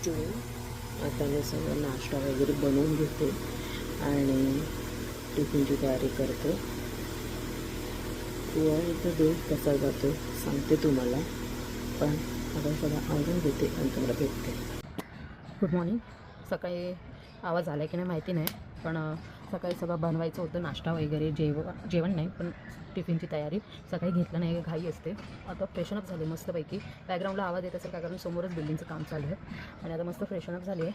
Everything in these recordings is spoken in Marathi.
आता मी सगळं नाश्ता वगैरे बनवून घेते आणि टिफिनची तयारी करते. दिवसचा दिवस कसा जातो सांगते तुम्हाला, पण आता सगळं आवडून घेते आणि तुम्हाला भेटते. Good morning. सकाळी आवाज आला की नाही माहिती नाही, पण सकाळी सगळं बनवायचं होतं, नाश्ता वगैरे, जेवण नाही पण टिफिनची तयारी. सकाळी घेतलं नाही, घाई असते. आता फ्रेशनअप झाली मस्तपैकी. बॅकग्राऊंडला आवाज येत असेल का, कारण समोरच बिल्डिंगचं काम चालू आहे. आणि आता मस्त फ्रेशनअप झाली आहे,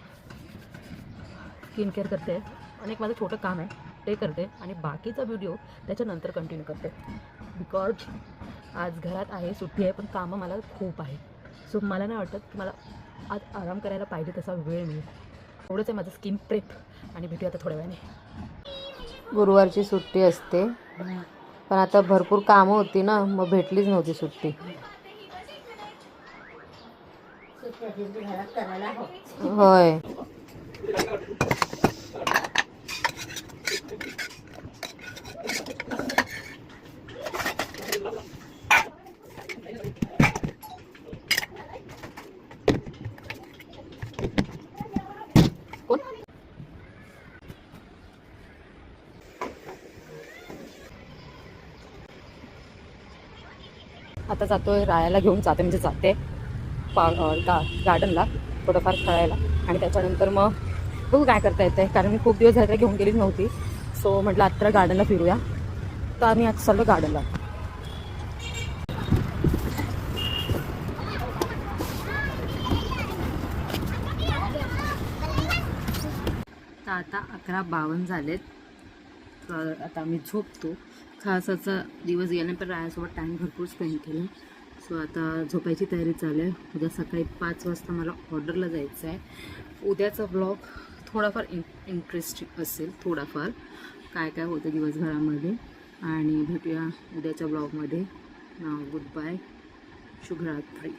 स्किन केअर करते आणि एक माझं छोटं काम आहे ते करते आणि बाकीचा व्हिडिओ त्याच्यानंतर कंटिन्यू करते. बिकॉज आज घरात आहे, सुट्टी आहे, पण कामं मला खूप आहे. सो मला नाही वाटत की मला आज आराम करायला पाहिजे तसा वेळ मिळेल. एवढंच आहे माझं स्किन प्रेप. आणि भेटूया आता थोड्या वेळाने. गुरुवारची सुट्टी असते, पण आता भरपूर कामं होती ना, मग भेटलीच नव्हती सुट्टी. होय. आता जातोय रायाला घेऊन म्हणजे जाते गार्डनला थोडंफार खेळायला आणि त्याच्यानंतर मग बघू काय करता येते, कारण मी खूप दिवस झाले घेऊन गेलीच नव्हती. सो म्हटलं आता गार्डनला फिरूया, तर आम्ही आज चाललो गार्डनला. तर आता 11:52 झालेत, तर आता आम्ही झोपतो. खास असा दिवस गेल्यानंतर रायासोबत टाईम भरपूर स्पेंड केला. सो आता झोपायची तयारी चालू आहे. उद्या सकाळी 5 वाजता मला ऑर्डरला जायचं आहे. उद्याचा ब्लॉग थोडाफार इंटरेस्टिंग असेल, थोडाफार काय काय होतं दिवसभरामध्ये. आणि भेटूया उद्याच्या ब्लॉगमध्ये. गुड बाय, शुभरात्री.